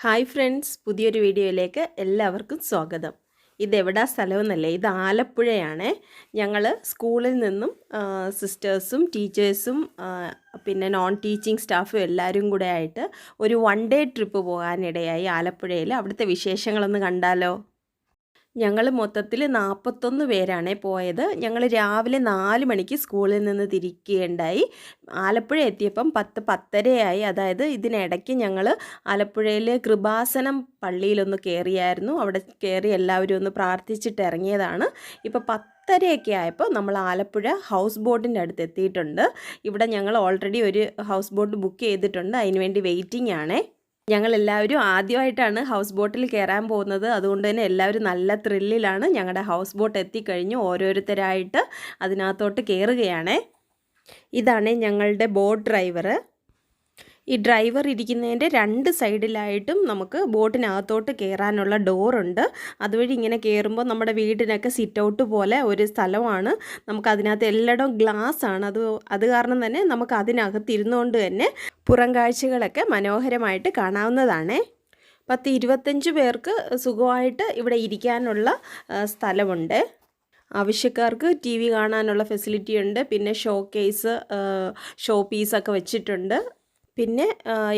Hi friends, പുതിയൊരു വീഡിയോയിലേക്ക് എല്ലാവർക്കും സ്വാഗതം. ഇതെവിടാ സ്ഥലമെന്നല്ലേ, ഇത് ആലപ്പുഴയാണ്. ഞങ്ങൾ സ്കൂളിൽ നിന്നും സിസ്റ്റേഴ്സും ടീച്ചേഴ്സും പിന്നെ നോൺ ടീച്ചിങ് സ്റ്റാഫും എല്ലാവരും കൂടെ ആയിട്ട് ഒരു വൺ ഡേ ട്രിപ്പ് പോകാനിടയായി ആലപ്പുഴയിൽ. അവിടുത്തെ വിശേഷങ്ങളൊന്ന് കണ്ടാലോ? ഞങ്ങൾ മൊത്തത്തിൽ 41 പേരാണ് പോയത്. ഞങ്ങൾ രാവിലെ 4 മണിക്ക് സ്കൂളിൽ നിന്ന് തിരിക്കുകയുണ്ടായി. ആലപ്പുഴ എത്തിയപ്പം 10-10:30 അതായത് ഇതിനിടയ്ക്ക് ഞങ്ങൾ ആലപ്പുഴയിൽ കൃപാസനം പള്ളിയിലൊന്ന് കയറിയായിരുന്നു. അവിടെ കയറി എല്ലാവരും ഒന്ന് പ്രാർത്ഥിച്ചിട്ട് ഇറങ്ങിയതാണ്. ഇപ്പോൾ 10:30 ആയപ്പോൾ നമ്മൾ ആലപ്പുഴ ഹൗസ് ബോട്ടിൻ്റെ അടുത്ത് എത്തിയിട്ടുണ്ട്. ഇവിടെ ഞങ്ങൾ ഓൾറെഡി ഒരു ഹൗസ് ബോട്ട് ബുക്ക് ചെയ്തിട്ടുണ്ട്. അതിനുവേണ്ടി വെയിറ്റിംഗ് ആണേ. ഞങ്ങളെല്ലാവരും ആദ്യമായിട്ടാണ് ഹൗസ് ബോട്ടിൽ കയറാൻ പോകുന്നത്. അതുകൊണ്ട് തന്നെ എല്ലാവരും നല്ല ത്രില്ലിലാണ്. ഞങ്ങളുടെ ഹൗസ് ബോട്ട് എത്തിക്കഴിഞ്ഞു. ഓരോരുത്തരായിട്ട് അതിനകത്തോട്ട് കയറുകയാണേ. ഇതാണ് ഞങ്ങളുടെ ബോട്ട് ഡ്രൈവർ. ഈ ഡ്രൈവർ ഇരിക്കുന്നതിൻ്റെ 2 സൈഡിലായിട്ടും നമുക്ക് ബോട്ടിനകത്തോട്ട് കയറാനുള്ള ഡോറുണ്ട്. അതുവഴി ഇങ്ങനെ കയറുമ്പോൾ നമ്മുടെ വീടിനൊക്കെ സിറ്റ് ഔട്ട് പോലെ ഒരു സ്ഥലമാണ്. നമുക്കതിനകത്ത് എല്ലായിടവും ഗ്ലാസ് ആണ്. അത് കാരണം തന്നെ നമുക്ക് അതിനകത്ത് ഇരുന്നുകൊണ്ട് തന്നെ പുറം കാഴ്ചകളൊക്കെ മനോഹരമായിട്ട് കാണാവുന്നതാണ്. 10-25 പേർക്ക് സുഖമായിട്ട് ഇവിടെ ഇരിക്കാനുള്ള സ്ഥലമുണ്ട്. ആവശ്യക്കാർക്ക് ടി വി കാണാനുള്ള ഫെസിലിറ്റി ഉണ്ട്. പിന്നെ ഷോ പീസൊക്കെ വെച്ചിട്ടുണ്ട്. പിന്നെ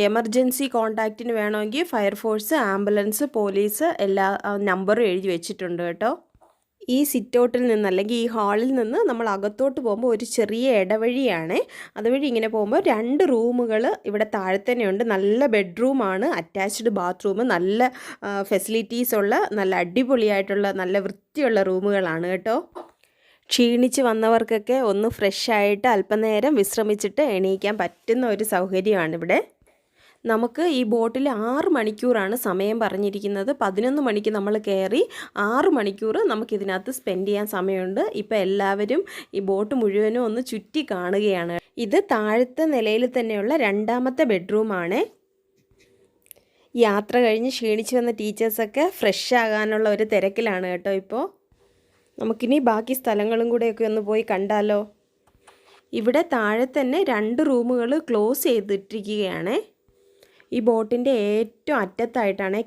എമർജൻസി കോൺടാക്റ്റിന് വേണമെങ്കിൽ ഫയർഫോഴ്സ്, ആംബുലൻസ്, പോലീസ് എല്ലാ നമ്പറും എഴുതി വെച്ചിട്ടുണ്ട് കേട്ടോ. ഈ സിറ്റ് ഔട്ടിൽ നിന്ന് അല്ലെങ്കിൽ ഈ ഹാളിൽ നിന്ന് നമ്മൾ അകത്തോട്ട് പോകുമ്പോൾ ഒരു ചെറിയ ഇടവഴിയാണ്. അതുവഴി ഇങ്ങനെ പോകുമ്പോൾ 2 റൂമുകൾ ഇവിടെ താഴെ തന്നെയുണ്ട്. നല്ല ബെഡ്റൂമാണ്, അറ്റാച്ച്ഡ് ബാത്റൂം, നല്ല ഫെസിലിറ്റീസ് ഉള്ള നല്ല അടിപൊളിയായിട്ടുള്ള നല്ല വൃത്തിയുള്ള റൂമുകളാണ് കേട്ടോ. ക്ഷീണിച്ച് വന്നവർക്കൊക്കെ ഒന്ന് ഫ്രഷായിട്ട് അല്പനേരം വിശ്രമിച്ചിട്ട് എണീക്കാൻ പറ്റുന്ന ഒരു സൗകര്യമാണിവിടെ. നമുക്ക് ഈ ബോട്ടിൽ 6 മണിക്കൂറാണ് സമയം പറഞ്ഞിരിക്കുന്നത്. 11 മണിക്ക് നമ്മൾ കയറി 6 മണിക്കൂർ നമുക്കിതിനകത്ത് സ്പെൻഡ് ചെയ്യാൻ സമയമുണ്ട്. ഇപ്പോൾ എല്ലാവരും ഈ ബോട്ട് മുഴുവനും ഒന്ന് ചുറ്റി കാണുകയാണ്. ഇത് താഴത്തെ നിലയിൽ തന്നെയുള്ള 2ാമത്തെ ബെഡ്റൂമാണ്. യാത്ര കഴിഞ്ഞ് ക്ഷീണിച്ച് വന്ന ടീച്ചേഴ്സൊക്കെ ഫ്രഷ് ആകാനുള്ള ഒരു തിരക്കിലാണ് കേട്ടോ. ഇപ്പോൾ നമുക്കിനി ബാക്കി സ്ഥലങ്ങളും കൂടെയൊക്കെ ഒന്ന് പോയി കണ്ടാലോ. ഇവിടെ താഴെ തന്നെ 2 റൂമുകൾ ക്ലോസ് ചെയ്തിട്ടിരിക്കുകയാണ്. ഈ ബോട്ടിൻ്റെ ഏറ്റവും അറ്റത്തായിട്ടാണ്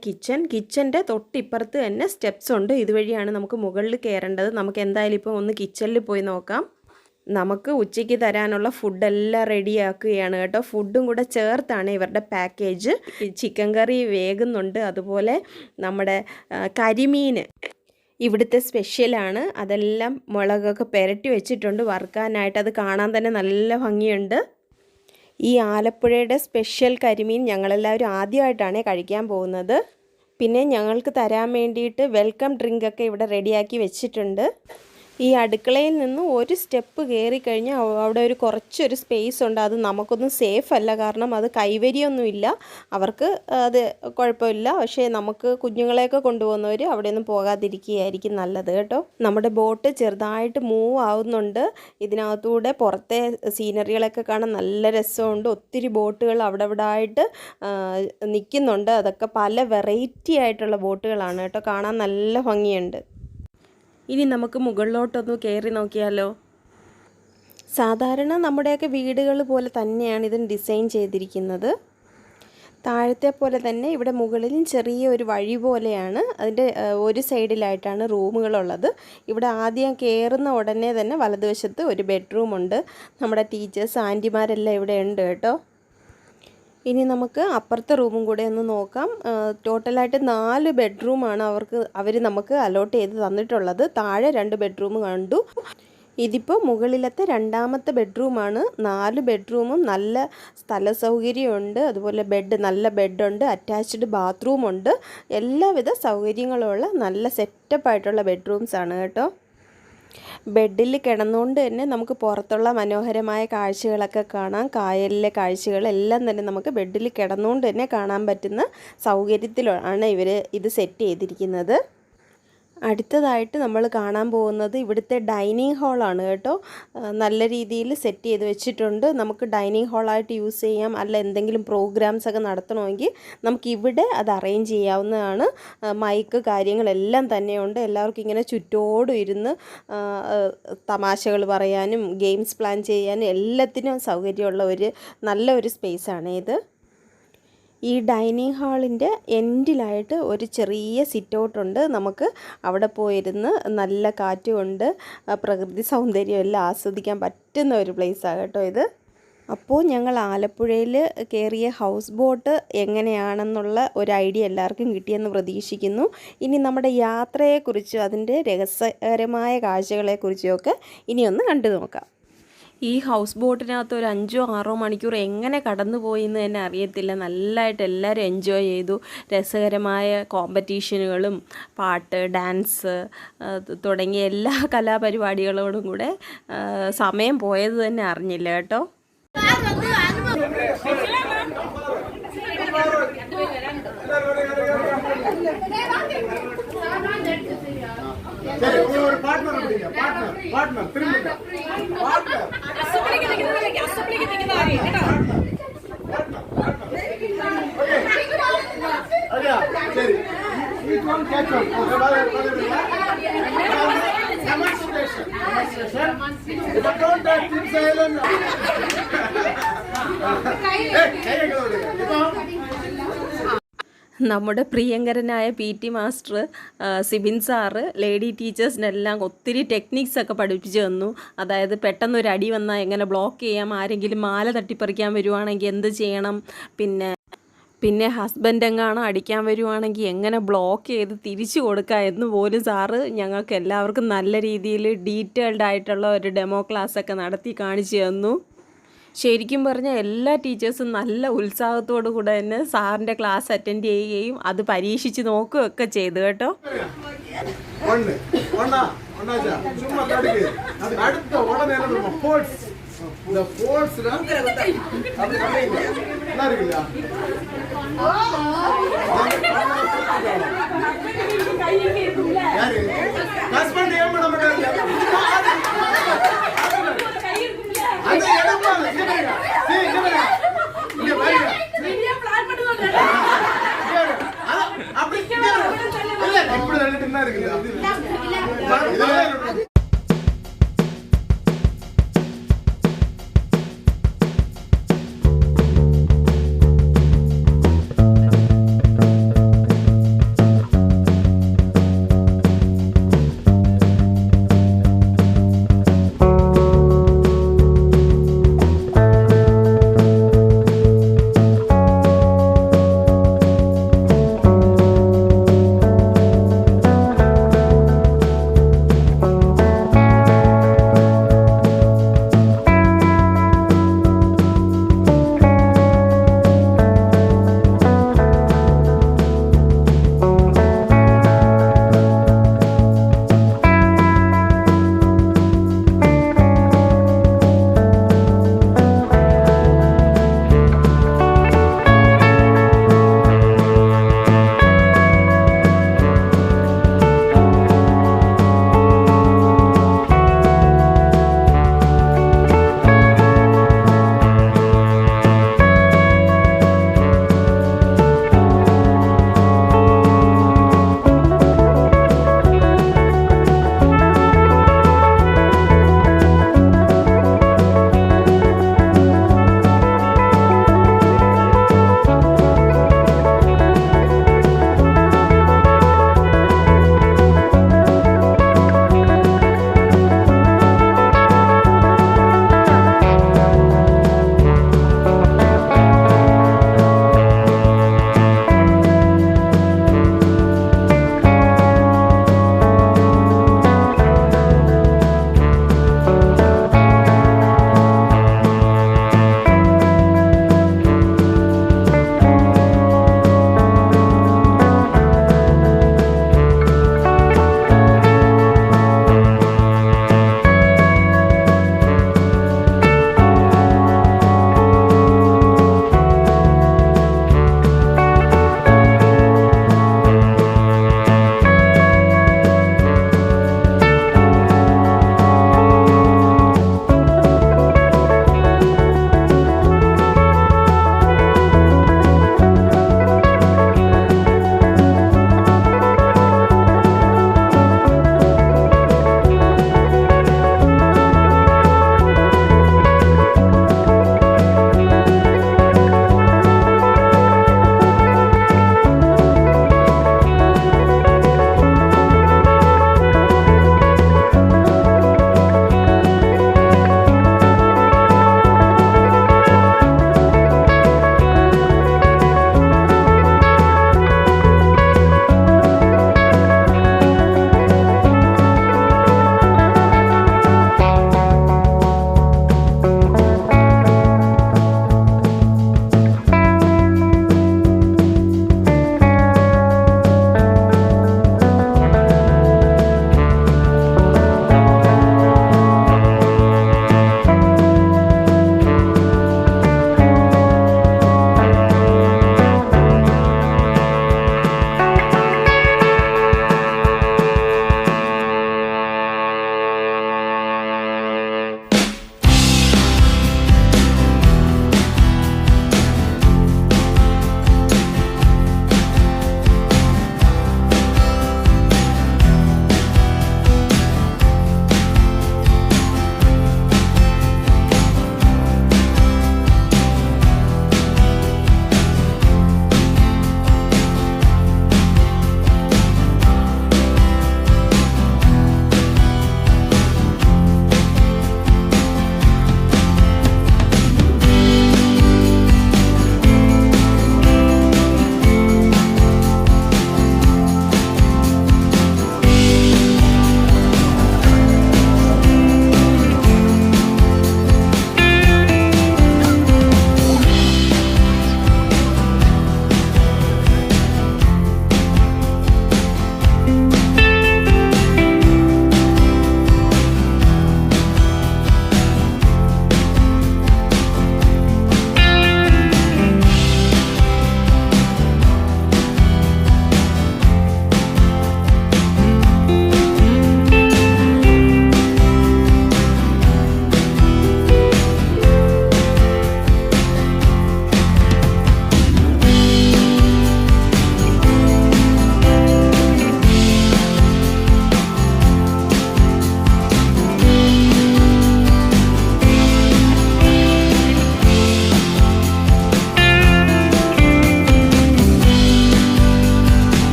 കിച്ചൻ്റെ തൊട്ടിപ്പുറത്ത് തന്നെ സ്റ്റെപ്സ് ഉണ്ട്. ഇതുവഴിയാണ് നമുക്ക് മുകളിൽ കയറേണ്ടത്. നമുക്ക് എന്തായാലും ഇപ്പോൾ ഒന്ന് കിച്ചണിൽ പോയി നോക്കാം. നമുക്ക് ഉച്ചയ്ക്ക് തരാനുള്ള ഫുഡെല്ലാം റെഡിയാക്കുകയാണ് കേട്ടോ. ഫുഡും കൂടെ ചേർത്താണ് ഇവരുടെ പാക്കേജ്. ചിക്കൻ കറി വേകുന്നുണ്ട്. അതുപോലെ നമ്മുടെ കരിമീൻ ഇവിടുത്തെ സ്പെഷ്യലാണ്. അതെല്ലാം മുളകൊക്കെ പുരട്ടി വെച്ചിട്ടുണ്ട് വറുക്കാനായിട്ട്. അത് കാണാൻ തന്നെ നല്ല ഭംഗിയുണ്ട്. ഈ ആലപ്പുഴയുടെ സ്പെഷ്യൽ കരിമീൻ ഞങ്ങളെല്ലാവരും ആദ്യമായിട്ടാണ് കഴിക്കാൻ പോകുന്നത്. പിന്നെ ഞങ്ങൾക്ക് തരാൻ വേണ്ടിയിട്ട് വെൽക്കം ഡ്രിങ്കൊക്കെ ഇവിടെ റെഡിയാക്കി വെച്ചിട്ടുണ്ട്. ഈ അടുക്കളയിൽ നിന്ന് ഒരു സ്റ്റെപ്പ് കയറി കഴിഞ്ഞാൽ അവിടെ കുറച്ചൊരു സ്പേസ് ഉണ്ട്. അത് നമുക്കൊന്നും സേഫ് അല്ല, കാരണം അത് കൈവരിയൊന്നുമില്ല. അവർക്ക് അത് കുഴപ്പമില്ല. പക്ഷേ നമുക്ക് കുഞ്ഞുങ്ങളെയൊക്കെ കൊണ്ടുപോകുന്നവർ അവിടെയൊന്നും പോകാതിരിക്കുകയായിരിക്കും നല്ലത് കേട്ടോ. നമ്മുടെ ബോട്ട് ചെറുതായിട്ട് മൂവ് ആവുന്നുണ്ട്. ഇതിനകത്തൂടെ പുറത്തെ സീനറികളൊക്കെ കാണാൻ നല്ല രസമുണ്ട്. ഒത്തിരി ബോട്ടുകൾ അവിടെ ആയിട്ട് നിൽക്കുന്നുണ്ട്. അതൊക്കെ പല വെറൈറ്റി ആയിട്ടുള്ള ബോട്ടുകളാണ് കേട്ടോ. കാണാൻ നല്ല ഭംഗിയുണ്ട്. ഇനി നമുക്ക് മുകളിലോട്ടൊന്ന് കയറി നോക്കിയാലോ. സാധാരണ നമ്മുടെയൊക്കെ വീടുകൾ പോലെ തന്നെയാണ് ഇതിന് ഡിസൈൻ ചെയ്തിരിക്കുന്നത്. താഴത്തെ പോലെ തന്നെ ഇവിടെ മുകളിലും ചെറിയ ഒരു വഴി പോലെയാണ്. അതിൻ്റെ ഒരു സൈഡിലായിട്ടാണ് റൂമുകളുള്ളത്. ഇവിടെ ആദ്യം കയറുന്ന ഉടനെ തന്നെ വലതുവശത്ത് ഒരു ബെഡ്റൂമുണ്ട്. നമ്മുടെ ടീച്ചേഴ്സ്, ആൻറ്റിമാരെല്ലാം ഇവിടെ ഉണ്ട് കേട്ടോ. ഇനി നമുക്ക് അപ്പുറത്തെ റൂമും കൂടെ ഒന്ന് നോക്കാം. ടോട്ടലായിട്ട് 4 ബെഡ്റൂമാണ് അവർ നമുക്ക് അലോട്ട് ചെയ്ത് തന്നിട്ടുള്ളത്. താഴെ 2 ബെഡ്റൂം കണ്ടു. ഇതിപ്പോൾ മുകളിലത്തെ 2ാമത്തെ ബെഡ്റൂമാണ്. 4 ബെഡ്റൂമും നല്ല സ്ഥല സൗകര്യമുണ്ട്. അതുപോലെ നല്ല ബെഡുണ്ട്, അറ്റാച്ച്ഡ് ബാത്റൂമുണ്ട്. എല്ലാവിധ സൗകര്യങ്ങളുള്ള നല്ല സെറ്റപ്പായിട്ടുള്ള ബെഡ്റൂംസാണ് കേട്ടോ. ബെഡിൽ കിടന്നുകൊണ്ട് തന്നെ നമുക്ക് പുറത്തുള്ള മനോഹരമായ കാഴ്ചകളൊക്കെ കാണാം. കായലിലെ കാഴ്ചകളെല്ലാം തന്നെ നമുക്ക് ബെഡിൽ കിടന്നുകൊണ്ട് തന്നെ കാണാൻ പറ്റുന്ന സൗകര്യത്തിലാണ് ഇവർ ഇത് സെറ്റ് ചെയ്തിരിക്കുന്നത്. അടുത്തതായിട്ട് നമ്മൾ കാണാൻ പോകുന്നത് ഇവിടുത്തെ ഡൈനിങ് ഹാളാണ് കേട്ടോ. നല്ല രീതിയിൽ സെറ്റ് ചെയ്ത് വെച്ചിട്ടുണ്ട്. നമുക്ക് ഡൈനിങ് ഹാളായിട്ട് യൂസ് ചെയ്യാം. അല്ല എന്തെങ്കിലും പ്രോഗ്രാംസ് ഒക്കെ നടത്തണമെങ്കിൽ നമുക്കിവിടെ അത് അറേഞ്ച് ചെയ്യാവുന്നതാണ്. മൈക്ക് കാര്യങ്ങളെല്ലാം തന്നെയുണ്ട്. എല്ലാവർക്കും ഇങ്ങനെ ചുറ്റോടും ഇരുന്ന് തമാശകൾ പറയാനും ഗെയിംസ് പ്ലാൻ ചെയ്യാനും എല്ലാത്തിനും സൗകര്യമുള്ള നല്ലൊരു സ്പേസാണ് ഇത്. ഈ ഡൈനിങ് ഹാളിൻ്റെ എൻഡിലായിട്ട് ഒരു ചെറിയ സിറ്റ് ഔട്ടുണ്ട്. നമുക്ക് അവിടെ പോയിരുന്ന് നല്ല കാറ്റ് കൊണ്ട് പ്രകൃതി സൗന്ദര്യം എല്ലാം ആസ്വദിക്കാൻ പറ്റുന്ന ഒരു പ്ലേസാണ് കേട്ടോ ഇത്. അപ്പോൾ ഞങ്ങൾ ആലപ്പുഴയിൽ കയറിയ ഹൗസ് ബോട്ട് എങ്ങനെയാണെന്നുള്ള ഒരു ഐഡിയ എല്ലാവർക്കും കിട്ടിയെന്ന് പ്രതീക്ഷിക്കുന്നു. ഇനി നമ്മുടെ യാത്രയെക്കുറിച്ചും അതിൻ്റെ രസകരമായ കാഴ്ചകളെക്കുറിച്ചും ഒക്കെ ഇനി ഒന്ന് കണ്ടു നോക്കാം. ഈ ഹൗസ് ബോട്ടിനകത്ത് ഒരു 5-6 മണിക്കൂർ എങ്ങനെ കടന്നു പോയി എന്ന് തന്നെ അറിയത്തില്ല. നല്ലതായിട്ട് എല്ലാവരും എൻജോയ് ചെയ്തു. രസകരമായ കോമ്പറ്റീഷനുകളും പാട്ട്, ഡാൻസ് തുടങ്ങിയ എല്ലാ കലാപരിപാടികളോടും കൂടെ സമയം പോയത് തന്നെ അറിഞ്ഞില്ല കേട്ടോ. നമ്മുടെ പ്രിയങ്കരനായ PT മാസ്റ്റർ സിബിൻ സാറ് ലേഡി ടീച്ചേഴ്സിനെല്ലാം ഒത്തിരി ടെക്നിക്സൊക്കെ പഠിപ്പിച്ചു തന്നു. അതായത് പെട്ടെന്നൊരു അടി വന്നാൽ എങ്ങനെ ബ്ലോക്ക് ചെയ്യാം, ആരെങ്കിലും മാല തട്ടിപ്പറിക്കാൻ വരുവാണെങ്കിൽ എന്ത് ചെയ്യണം, പിന്നെ ഹസ്ബൻഡ് എങ്ങാണോ അടിക്കാൻ വരുവാണെങ്കിൽ എങ്ങനെ ബ്ലോക്ക് ചെയ്ത് തിരിച്ചു കൊടുക്കുക എന്ന് പോലും സാറ് ഞങ്ങൾക്ക് എല്ലാവർക്കും നല്ല രീതിയിൽ ഡീറ്റെയിൽഡ് ആയിട്ടുള്ള ഒരു ഡെമോ ക്ലാസ്സൊക്കെ നടത്തി കാണിച്ചു തന്നു. ശരിക്കും പറഞ്ഞാൽ എല്ലാ ടീച്ചേഴ്സും നല്ല ഉത്സാഹത്തോടു കൂടെ തന്നെ സാറിൻ്റെ ക്ലാസ് അറ്റൻഡ് ചെയ്യുകയും അത് പരീക്ഷിച്ച് നോക്കുകയൊക്കെ ചെയ്തു കേട്ടോ.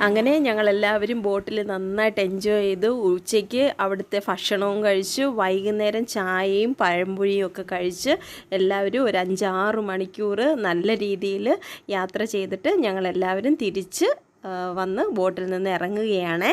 അങ്ങനെ ഞങ്ങളെല്ലാവരും ബോട്ടിൽ നന്നായിട്ട് എൻജോയ് ചെയ്തു. ഉച്ചയ്ക്ക് അവിടുത്തെ ഭക്ഷണവും കഴിച്ചു. വൈകുന്നേരം ചായയും പഴംപൊരിയും ഒക്കെ കഴിച്ച് എല്ലാവരും ഒരു 5-6 മണിക്കൂർ നല്ല രീതിയിൽ യാത്ര ചെയ്തിട്ട് ഞങ്ങളെല്ലാവരും തിരിച്ച് വന്ന് ബോട്ടിൽ നിന്ന് ഇറങ്ങുകയാണ്.